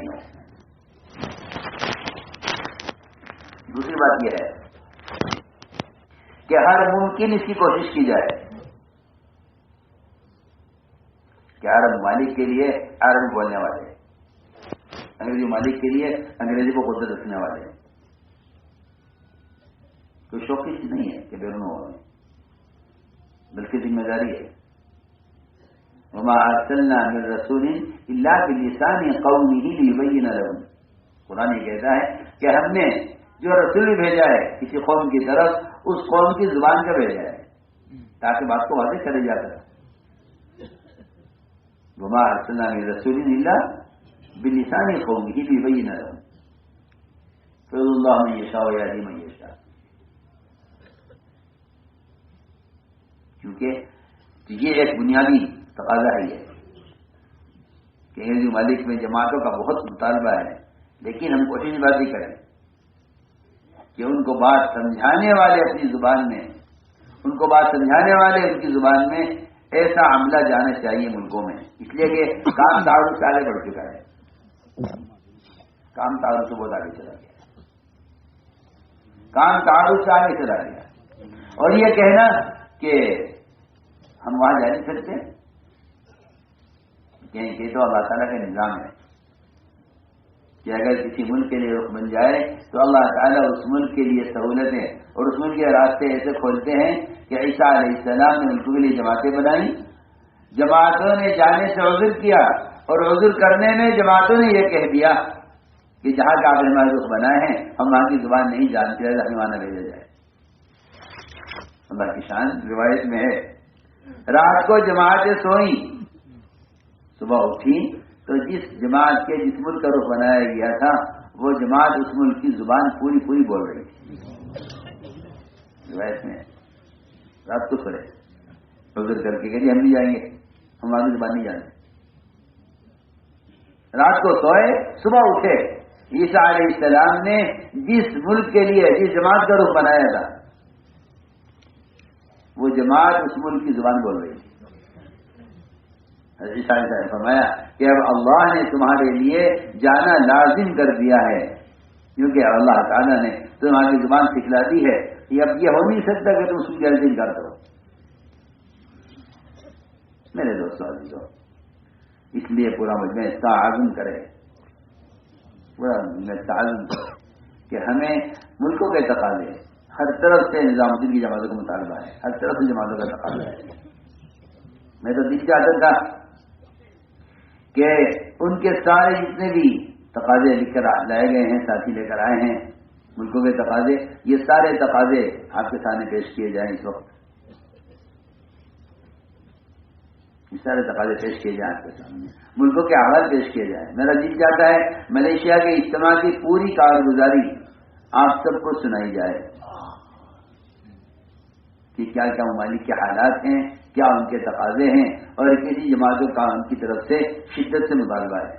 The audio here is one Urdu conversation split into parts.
نہیں ہے. دوسری بات یہ ہے کہ ہر ممکن اس کی کوشش کی جائے کہ عرب ممالک کے لیے عربی بولنے والے، انگریزی ممالک کے لیے انگریزی کو قدرت رکھنے والے، کوئی شوقی چیز نہیں ہے کہ بیرون ہو، بلکہ ذمہ داری ہے. وما ارسلنا من رسول الا بلسان قومه ليبين لهم. قرآن یہ کہتا ہے کہ ہم نے جو رسول بھیجا ہے کسی قوم کی طرف، اس قوم کی زبان کا بھیجا ہے تاکہ بات کو واضح کرے جا سکے. وما ارسلنا من رسول الا بلسان قومه ليبين لهم فضل الله من يشاء ويهدي من يشاء. کیونکہ یہ ایک بنیادی تقاضا ہے یہ کہ انگریزی ممالک میں جماعتوں کا بہت مطالبہ ہے، لیکن ہم کوشش بات ہی کریں کہ ان کو بات سمجھانے والے اپنی زبان میں، ان کو بات سمجھانے والے ان کی زبان میں ایسا عملہ جانا چاہیے ملکوں میں. اس لیے کہ کام تعارف سے آگے بڑھ چکا ہے، کام تعارف سے بہت آگے چلا گیا، کام تعارف سے آگے چلا گیا. اور یہ کہنا کہ ہم وہاں جا نہیں سکتے، یہ تو اللہ تعالیٰ کا نظام ہے کہ اگر کسی ملک کے لیے رخ بن جائے تو اللہ تعالیٰ اس ملک کے لیے سہولتیں اور اس ملک کے راستے ایسے کھولتے ہیں کہ عیسیٰ علیہ السلام نے ملکوں کے لیے جماعتیں بنائیں، جماعتوں نے جانے سے عذر کیا، اور عذر کرنے میں جماعتوں نے یہ کہہ دیا کہ جہاں کا آپ نے ہمارے رخ بنائے ہیں ہم وہاں کی زبان نہیں جانتے، ہمارا بھیجا جائے. اللہ کی شان روایت میں ہے، رات کو جماعتیں سوئیں، صبح اٹھی تو جس جماعت کے جس ملک کا رخ بنایا گیا تھا وہ جماعت اس ملک کی زبان پوری پوری بول رہی تھی. روایت میں رات کو سوئے عذر کر کے کہ ہم نہیں جائیں گے، ہم آگے زبان نہیں جانتے. رات کو سوئے، صبح اٹھے، عیسیٰ علیہ السلام نے جس ملک کے لیے جس جماعت کا رخ بنایا تھا وہ جماعت اس ملک کی زبان بول رہی تھی. عیسیٰ علیہ السلام نے فرمایا کہ اب اللہ نے تمہارے لیے جانا لازم کر دیا ہے، کیونکہ اللہ تعالیٰ نے تمہاری زبان سکھلا دی ہے. اب یہ ہو نہیں سکتا کہ تم اس کی جلدی کر دو. میرے دوستوں عزیزوں، اس لیے پورا مجمع تعاون کرے، پورا مجمع تعاون کرے کہ ہمیں ملکوں کے تقاضے، ہر طرف سے نظام الدین کی جماعتوں کا مطالبہ ہے، ہر طرف سے جماعتوں کا تقاضا ہے. میں تو دل چاہتا تھا کہ ان کے سارے جتنے بھی تقاضے لکھ کر لائے گئے ہیں، ساتھی لے کر آئے ہیں ملکوں کے تقاضے، یہ سارے تقاضے آپ کے سامنے پیش کیے جائیں. اس وقت یہ سارے تقاضے پیش کیے جائیں آپ کے سامنے، ملکوں کے احوال پیش کیے جائیں. میرا دل چاہتا ہے ملیشیا کے اجتماع کی پوری کارگزاری آپ سب کو سنائی جائے کہ کیا کیا ممالک کے حالات ہیں، کیا ان کے تقاضے ہیں، اور کسی جماعتوں کا ان کی طرف سے شدت سے مطالبہ ہے.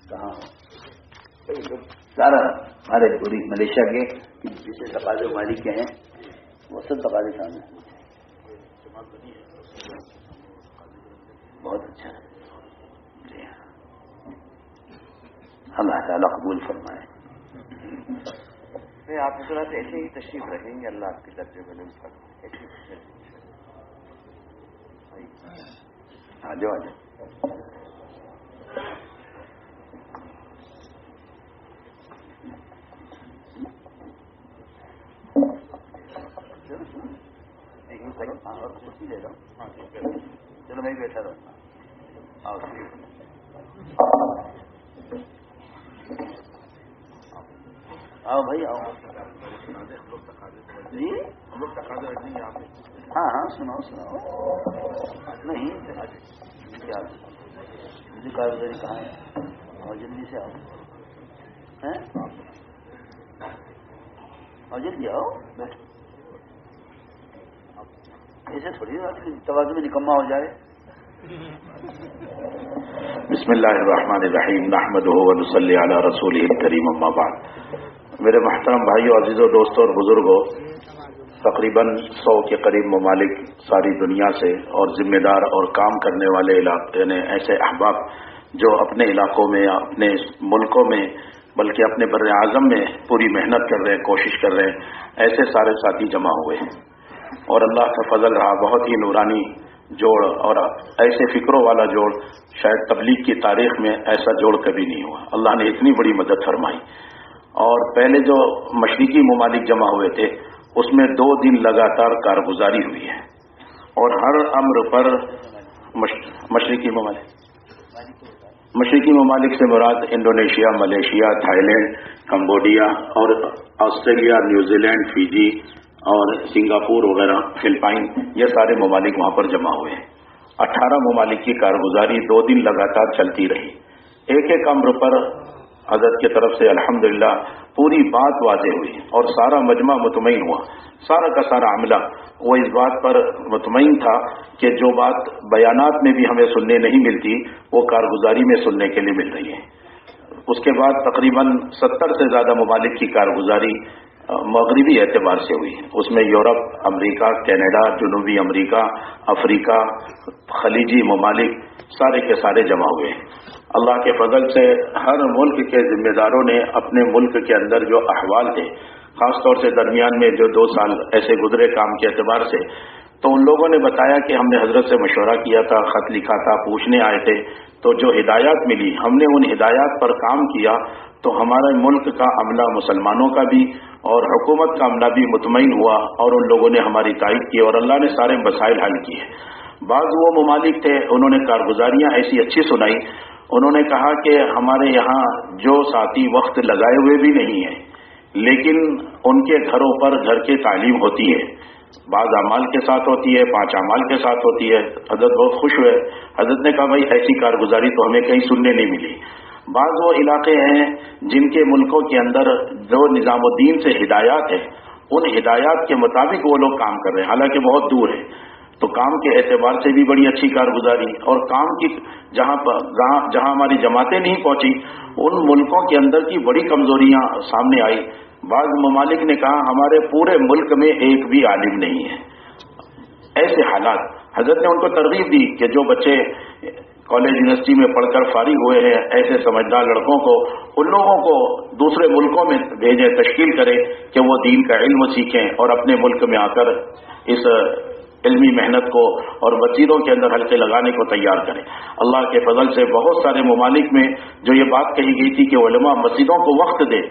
کہاں سارا ہمارے پوری ملیشیا کے جتنے تقاضے ممالک کے ہیں وہ سب تقاضے سامنے ہیں. بہت اچھا ہے. اللہ تعالیٰ قبول فرمائے. آپ حضرات ایسے ہی تشریف رکھیں گے، اللہ آپ کے درجے میں نہیں کریں. آ جاؤ. چلو میں بیٹھا رہوں. آؤ بھائی آؤ. جی ہاں ہاں سناؤ نہیں کیا مجھے کارگزاری کہاں ہے؟ اور جلدی سے آؤ. اور جلدی آؤ. بیٹھو. ایسے تھوڑی توازن میں نکما ہو جائے. بسم اللہ الرحمن الرحیم نحمدہ ونصلی علی رسولہ الکریم اما بعد. میرے محترم بھائیوں، عزیزوں، دوستوں اور بزرگوں، تقریباً 100 کے قریب ممالک ساری دنیا سے اور ذمہ دار اور کام کرنے والے علاقے یعنی ایسے احباب جو اپنے علاقوں میں یا اپنے ملکوں میں بلکہ اپنے بر اعظم میں پوری محنت کر رہے ہیں، کوشش کر رہے ہیں، ایسے سارے ساتھی جمع ہوئے ہیں اور اللہ کا فضل رہا بہت ہی نورانی جوڑ اور ایسے فکروں والا جوڑ شاید تبلیغ کی تاریخ میں ایسا جوڑ کبھی نہیں ہوا۔ اللہ نے اتنی بڑی مدد فرمائی۔ اور پہلے جو مشرقی ممالک جمع ہوئے تھے اس میں 2 دن لگاتار کارگزاری ہوئی ہے اور ہر امر پر مشرقی ممالک سے مراد Indonesia, Malaysia, Thailand, Cambodia اور آسٹریلیا، نیوزی لینڈ، فیجی اور سنگاپور وغیرہ، فلپائن، یہ سارے ممالک وہاں پر جمع ہوئے ہیں۔ 18 ممالک کی کارگزاری 2 دن لگاتار چلتی رہی۔ ایک ایک امر پر حضرت کی طرف سے الحمدللہ پوری بات واضح ہوئی اور سارا مجمع مطمئن ہوا۔ سارا کا سارا عملہ وہ اس بات پر مطمئن تھا کہ جو بات بیانات میں بھی ہمیں سننے نہیں ملتی وہ کارگزاری میں سننے کے لیے مل رہی ہے۔ اس کے بعد تقریباً 70 سے زیادہ ممالک کی کارگزاری مغربی اعتبار سے ہوئی۔ اس میں یورپ، امریکہ، کینیڈا، جنوبی امریکہ، افریقہ، خلیجی ممالک سارے کے سارے جمع ہوئے۔ اللہ کے فضل سے ہر ملک کے ذمہ داروں نے اپنے ملک کے اندر جو احوال تھے، خاص طور سے درمیان میں جو 2 سال ایسے گزرے کام کے اعتبار سے، تو ان لوگوں نے بتایا کہ ہم نے حضرت سے مشورہ کیا تھا، خط لکھا تھا، پوچھنے آئے تھے، تو جو ہدایات ملی ہم نے ان ہدایات پر کام کیا تو ہمارے ملک کا عملہ مسلمانوں کا بھی اور حکومت کا عملہ بھی مطمئن ہوا اور ان لوگوں نے ہماری تائید کی اور اللہ نے سارے مسائل حل کیے۔ بعض وہ ممالک تھے انہوں نے کارگزاریاں ایسی اچھی سنائی، انہوں نے کہا کہ ہمارے یہاں جو ساتھی وقت لگائے ہوئے بھی نہیں ہیں لیکن ان کے گھروں پر گھر کی تعلیم ہوتی ہے، بعض اعمال کے ساتھ ہوتی ہے، 5 اعمال کے ساتھ ہوتی ہے۔ حضرت بہت خوش ہوئے، حضرت نے کہا بھائی ایسی کارگزاری تو ہمیں کہیں سننے نہیں ملی۔ بعض وہ علاقے ہیں جن کے ملکوں کے اندر جو نظام الدین سے ہدایات ہیں ان ہدایات کے مطابق وہ لوگ کام کر رہے ہیں، حالانکہ بہت دور ہے، تو کام کے اعتبار سے بھی بڑی اچھی کارگزاری۔ اور کام کی جہاں ہماری جماعتیں نہیں پہنچی ان ملکوں کے اندر کی بڑی کمزوریاں سامنے آئی۔ بعض ممالک نے کہا ہمارے پورے ملک میں ایک بھی عالم نہیں ہے۔ ایسے حالات حضرت نے ان کو ترغیب دی کہ جو بچے کالج یونیورسٹی میں پڑھ کر فارغ ہوئے ہیں ایسے سمجھدار لڑکوں کو ان لوگوں کو دوسرے ملکوں میں بھیجیں، تشکیل کریں کہ وہ دین کا علم سیکھیں اور اپنے ملک میں آ کر اس علمی محنت کو اور مسجدوں کے اندر حلقے لگانے کو تیار کریں۔ اللہ کے فضل سے بہت سارے ممالک میں جو یہ بات کہی گئی تھی کہ علماء مسجدوں کو وقت دے،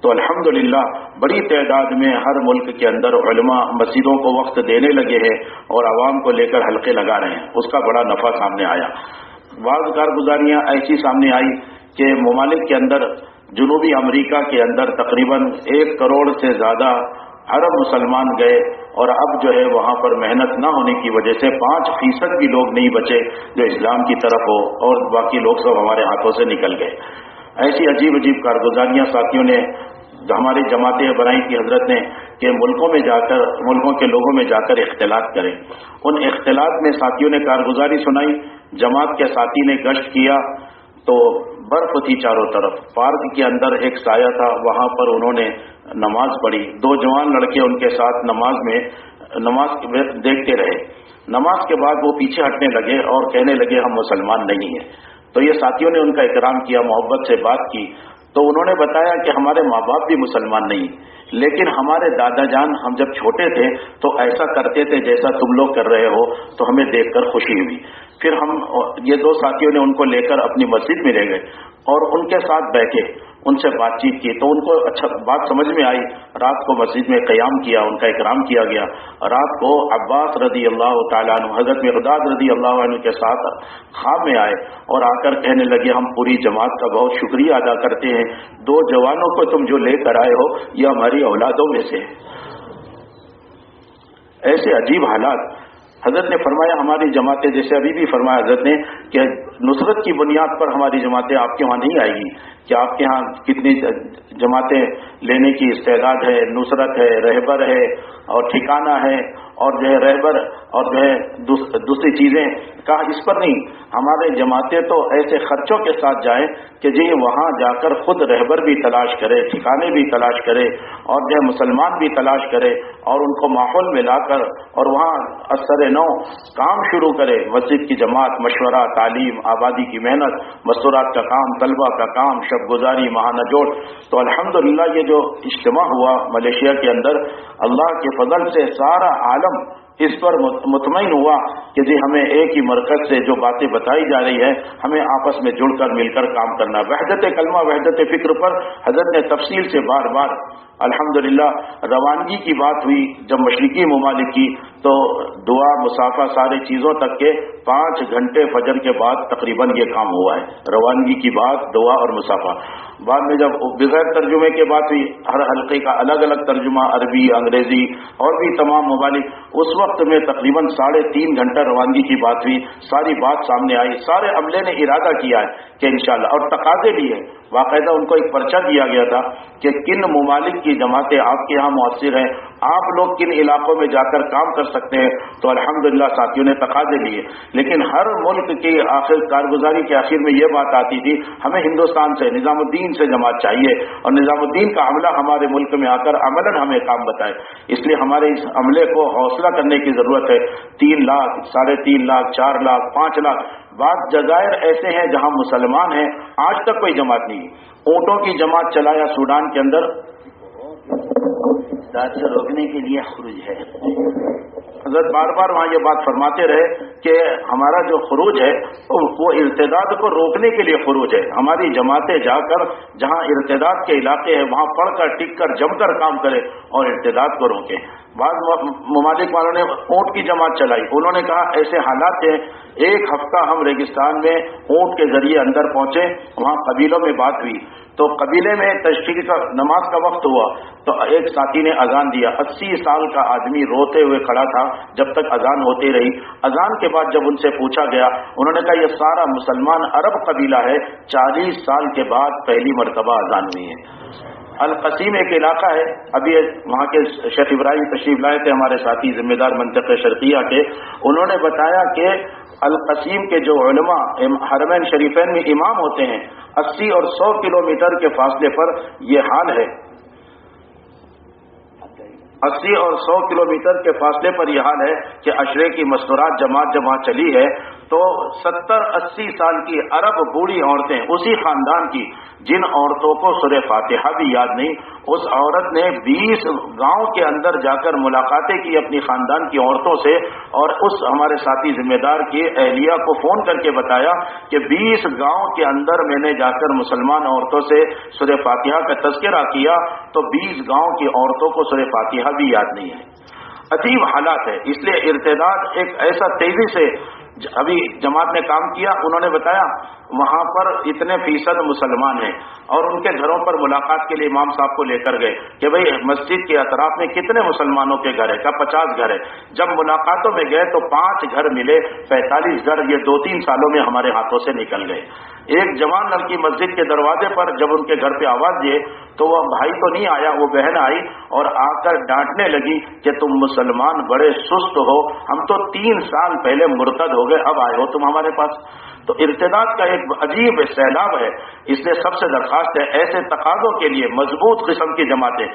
تو الحمدللہ بڑی تعداد میں ہر ملک کے اندر علماء مسجدوں کو وقت دینے لگے ہیں اور عوام کو لے کر حلقے لگا رہے ہیں، اس کا بڑا نفع سامنے آیا۔ بعض کارگزاریاں ایسی سامنے آئی کہ ممالک کے اندر جنوبی امریکہ کے اندر تقریباً 1 کروڑ سے زیادہ عرب مسلمان گئے اور اب جو ہے وہاں پر محنت نہ ہونے کی وجہ سے 5% بھی لوگ نہیں بچے جو اسلام کی طرف ہو اور باقی لوگ سب ہمارے ہاتھوں سے نکل گئے۔ ایسی عجیب عجیب کارگزاریاں ساتھیوں نے ہماری جماعتیں بنائی کی حضرت نے کہ ملکوں کے لوگوں میں جا کر اختلاط کریں۔ ان اختلاط میں ساتھیوں نے کارگزاری سنائی، جماعت کے ساتھی نے گشت کیا تو برف تھی چاروں طرف، پارک کے اندر ایک سایہ تھا، وہاں پر انہوں نے نماز پڑھی۔ 2 جوان لڑکے ان کے ساتھ نماز دیکھتے رہے۔ نماز کے بعد وہ پیچھے ہٹنے لگے اور کہنے لگے ہم مسلمان نہیں ہیں۔ تو یہ ساتھیوں نے ان کا اکرام کیا، محبت سے بات کی، تو انہوں نے بتایا کہ ہمارے ماں باپ بھی مسلمان نہیں لیکن ہمارے دادا جان ہم جب چھوٹے تھے تو ایسا کرتے تھے جیسا تم لوگ کر رہے ہو، تو ہمیں دیکھ کر خوشی ہوئی۔ پھر یہ 2 ساتھیوں نے ان کو لے کر اپنی مسجد میں لے گئے اور ان کے ساتھ بیٹھے، ان سے بات چیت کی تو ان کو اچھا بات سمجھ میں آئی۔ رات کو مسجد میں قیام کیا، ان کا اکرام کیا گیا۔ رات کو عباس رضی اللہ تعالیٰ عنہ حضرت مقداد رضی اللہ عنہ کے ساتھ خواب میں آئے اور آ کر کہنے لگے ہم پوری جماعت کا بہت شکریہ ادا کرتے ہیں، 2 جوانوں کو تم جو لے کر آئے ہو یہ ہماری اولادوں میں سے۔ ایسے عجیب حالات حضرت نے فرمایا ہماری جماعتیں، جیسے ابھی بھی فرمایا حضرت نے کہ نصرت کی بنیاد پر ہماری جماعتیں آپ کے وہاں نہیں آئے گی، کہ آپ کے ہاں کتنی جماعتیں لینے کی استعداد ہے، نصرت ہے، رہبر ہے اور ٹھکانہ ہے اور جو ہے رہبر اور جو ہے دوسری چیزیں کہا، اس پر نہیں. ہمارے جماعتیں تو ایسے خرچوں کے ساتھ جائیں کہ جی وہاں جا کر خود رہبر بھی تلاش کرے، ٹھکانے بھی تلاش کرے اور جو ہے مسلمان بھی تلاش کرے اور ان کو ماحول میں لا کر اور وہاں اثر نو کام شروع کرے. مسجد کی جماعت، مشورہ، تعلیم، آبادی کی محنت، مستورات کا کام، طلبہ کا کام، شب گزاری، ماہانہ جوڑ. تو الحمدللہ یہ جو اجتماع ہوا ملیشیا کے اندر، اللہ کے فضل سے سارا عالم اس پر مطمئن ہوا کہ جی ہمیں ایک ہی مرکز سے جو باتیں بتائی جا رہی ہے ہمیں آپس میں جڑ کر مل کر کام کرنا. وحدت کلمہ، وحدت فکر پر حضرت نے تفصیل سے بار بار الحمدللہ روانگی کی بات ہوئی. جب مشرقی ممالک کی تو دعا، مصافحہ، سارے چیزوں تک کے 5 گھنٹے فجر کے بعد تقریباً یہ کام ہوا ہے. روانگی کی بات، دعا اور مصافحہ. بعد میں جب بغیر ترجمے کے بات ہوئی، ہر حلقے کا الگ الگ ترجمہ، عربی، انگریزی اور بھی تمام ممالک، اس وقت میں تقریباً 3.5 گھنٹہ روانگی کی بات ہوئی. ساری بات سامنے آئی. سارے عملے نے ارادہ کیا ہے کہ انشاءاللہ، اور تقاضے بھی ہیں. باقاعدہ ان کو ایک پرچہ دیا گیا تھا کہ کن ممالک کی جماعتیں آپ کے یہاں مؤثر ہیں، آپ لوگ کن علاقوں میں جا کر کام کر سکتے ہیں. تو الحمدللہ ساتھیوں نے تقاضے لیے. لیکن ہر ملک کی آخر کارگزاری کے آخر میں یہ بات آتی تھی، ہمیں ہندوستان سے، نظام الدین سے جماعت چاہیے اور نظام الدین کا عملہ ہمارے ملک میں آ کر عملاً ہمیں کام بتائے. اس لیے ہمارے اس عملے کو حوصلہ کرنے کی ضرورت ہے. 3 لاکھ، 3.5 لاکھ، 4 لاکھ، 5 لاکھ. بعض جزائر ایسے ہیں جہاں مسلمان ہیں، آج تک کوئی جماعت نہیں. اونٹوں کی جماعت چلایا سوڈان کے اندر، داعش سے روکنے کے لیے خروج ہے. حضرت بار بار وہاں یہ بات فرماتے رہے کہ ہمارا جو خروج ہے وہ ارتداد کو روکنے کے لیے خروج ہے. ہماری جماعتیں جا کر جہاں ارتداد کے علاقے ہیں وہاں پڑھ کر، ٹک کر، جم کر کام کرے اور ارتداد کو روکیں. بعض ممالک والوں نے اونٹ کی جماعت چلائی. انہوں نے کہا ایسے حالات ہیں، 1 ہفتہ ہم ریگستان میں اونٹ کے ذریعے اندر پہنچے. وہاں قبیلوں میں بات ہوئی تو قبیلے میں تشریق کا نماز کا وقت ہوا تو ایک ساتھی نے اذان دیا. 80 سال کا آدمی روتے ہوئے کھڑا تھا جب تک اذان ہوتی رہی. اذان کے بعد جب ان سے پوچھا گیا، انہوں نے کہا یہ سارا مسلمان عرب قبیلہ ہے، 40 سال کے بعد پہلی مرتبہ اذان ہوئی ہے. القصیم ایک علاقہ ہے، ابھی وہاں کے شیخ ابراہیم تشریف لائے تھے ہمارے ساتھی ذمہ دار منطقہ شرقیہ کے. انہوں نے بتایا کہ القصیم کے جو علماء حرمین شریفین میں امام ہوتے ہیں، 80 اور 100 کلومیٹر کے فاصلے پر یہ حال ہے. 80 اور 100 کلومیٹر کے فاصلے پر یہ حال ہے کہ عشرے کی مستورات جماعت جب وہاں چلی ہے تو 70-80 سال کی عرب بوڑھی عورتیں، اسی خاندان کی، جن عورتوں کو سورہ فاتحہ بھی یاد نہیں، اس عورت نے 20 گاؤں کے اندر جا کر ملاقاتیں کی اپنی خاندان کی عورتوں سے، اور اس ہمارے ساتھی ذمہ دار کی اہلیہ کو فون کر کے بتایا کہ 20 گاؤں کے اندر میں نے جا کر مسلمان عورتوں سے سورہ فاتحہ کا تذکرہ کیا تو 20 گاؤں کی عورتوں کو سورہ فاتحہ بھی یاد نہیں ہے. عجیب حالات ہے. اس لیے ارتداد ایک ایسا تیزی سے ابھی جماعت نے کام کیا. انہوں نے بتایا وہاں پر اتنے فیصد مسلمان ہیں اور ان کے گھروں پر ملاقات کے لیے امام صاحب کو لے کر گئے کہ بھئی مسجد کے اطراف میں کتنے مسلمانوں کے گھر ہے؟ کہا 50 گھر ہے. جب ملاقاتوں میں گئے تو 5 گھر ملے، 45 گھر یہ 2-3 سالوں میں ہمارے ہاتھوں سے نکل گئے. ایک جوان لڑکی مسجد کے دروازے پر جب ان کے گھر پہ آواز دیے تو وہ بھائی تو نہیں آیا، وہ بہن آئی اور آ کر ڈانٹنے لگی کہ تم مسلمان بڑے سست ہو، ہم تو 3 سال پہلے مرتد ہو گئے، اب آئے ہو تم ہمارے پاس. تو ارتداد کا ایک عجیب سیلاب ہے. اس لیے سب سے درخواست ہے ایسے تقاضوں کے لیے مضبوط قسم کی جماعتیں،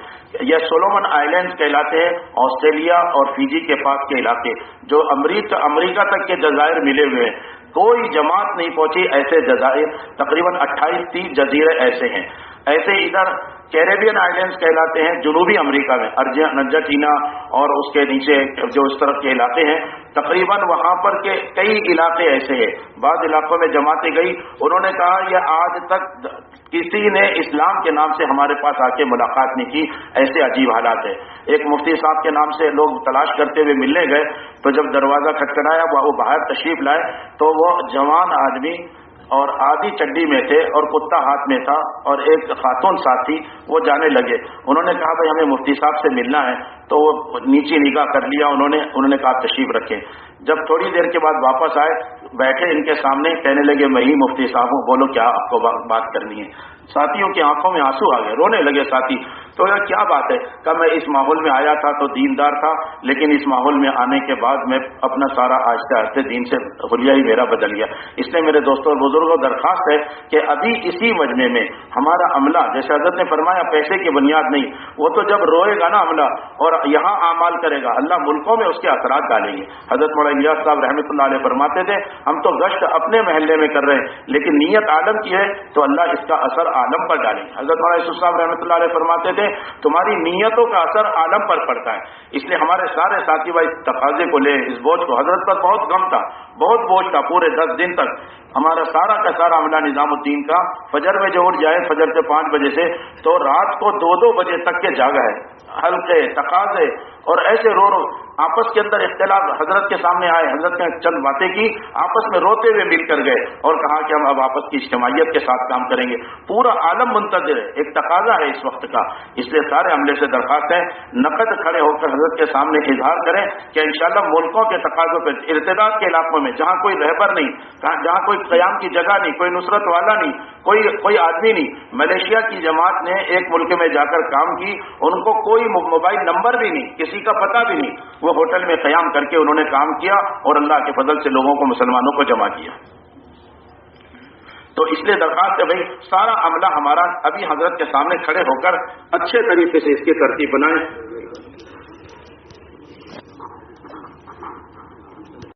یہ سولومن آئلینڈز کہلاتے ہیں، آسٹریلیا اور فیجی کے پاس کے علاقے جو امریکہ تک کے جزائر ملے ہوئے ہیں، کوئی جماعت نہیں پہنچی. ایسے جزائر تقریباً 28-30 جزیرے ایسے ہیں. ایسے ادھر کیریبین آئلینڈز کہلاتے ہیں جنوبی امریکہ میں، ارجنٹینا اور اس کے نیچے جو اس طرف کے علاقے ہیں، تقریباً وہاں پر کے کئی علاقے ایسے ہیں. بعض علاقوں میں جماعتیں گئی، انہوں نے کہا یہ آج تک کسی نے اسلام کے نام سے ہمارے پاس آ کے ملاقات نہیں کی. ایسے عجیب حالات ہیں. ایک مفتی صاحب کے نام سے لوگ تلاش کرتے ہوئے ملنے گئے تو جب دروازہ کھٹکھٹایا وہ باہر تشریف لائے تو وہ جوان آدمی اور آدھی چڈی میں تھے اور کتا ہاتھ میں تھا اور ایک خاتون ساتھی، وہ جانے لگے. انہوں نے کہا بھائی ہمیں مفتی صاحب سے ملنا ہے. تو وہ نیچی نگاہ کر لیا انہوں نے کہا تشریف رکھیں. جب تھوڑی دیر کے بعد واپس آئے, بیٹھے ان کے سامنے, کہنے لگے میں ہی مفتی صاحب ہوں, بولو کیا آپ کو بات کرنی ہے. ساتھیوں کی آنکھوں میں آنسو آ گئے, رونے لگے ساتھی. تو یہ کیا بات ہے؟ کہ میں اس ماحول میں آیا تھا تو دیندار تھا, لیکن اس ماحول میں آنے کے بعد میں اپنا سارا آہستہ آہستہ دین سے حلیہ ہی میرا بدل گیا. اس لیے میرے دوستوں اور بزرگوں درخواست ہے کہ ابھی اسی مجمع میں ہمارا عملہ, جیسے حضرت نے فرمایا پیسے کی بنیاد نہیں, وہ تو جب روئے گا نا عملہ اور یہاں اعمال کرے گا, اللہ ملکوں میں اس کے اثرات ڈالیں گے. حضرت مولانا الیاس صاحب رحمۃ اللہ علیہ فرماتے تھے ہم تو گشت اپنے محلے میں کر رہے ہیں, لیکن نیت عالم کی ہے تو اللہ اس کا اثر عالم پر ڈالیں گے. حضرت مولانا یوسف صاحب رحمۃ اللہ علیہ فرماتے تھے تمہاری نیتوں کا اثر عالم پر پڑتا ہے. اس لیے ہمارے سارے ساتھی بھائی تقاضے کو لے, اس بوجھ کو, حضرت پر بہت غم تھا, بہت بوجھ تھا, پورے 10 دن تک ہمارا سارا کا سارا عملہ نظام الدین کا فجر میں جو اٹھ جائے, فجر سے 5 بجے سے تو رات کو 2-2 بجے تک کے جاگا ہے. حلقے, تقاضے اور ایسے رو آپس کے اندر اختلاف حضرت کے سامنے آئے, حضرت نے چند باتیں کی, آپس میں روتے ہوئے مل کر گئے اور کہا کہ ہم اب آپس کی اجتماعیت کے ساتھ کام کریں گے. پورا عالم منتظر ہے, ایک تقاضا ہے اس وقت کا. اس لیے سارے عملے سے درخواست ہے نقد کھڑے ہو کر حضرت کے سامنے اظہار کریں کہ انشاءاللہ ملکوں کے تقاضوں پہ, ارتداد کے علاقوں میں جہاں کوئی رہبر نہیں, جہاں کوئی قیام کی جگہ نہیں, کوئی نصرت والا نہیں, کوئی آدمی نہیں. ملیشیا کی جماعت نے ایک ملک میں جا کر کام کی, ان کو کوئی موبائل نمبر بھی نہیں, کسی کا پتہ بھی نہیں, وہ ہوٹل میں قیام کر کے انہوں نے کام کیا اور اللہ کے فضل سے لوگوں کو, مسلمانوں کو جمع کیا. تو اس لیے درخواست ہے بھائی سارا عملہ ہمارا ابھی حضرت کے سامنے کھڑے ہو کر اچھے طریقے سے اس کی ترتیب بنائیں.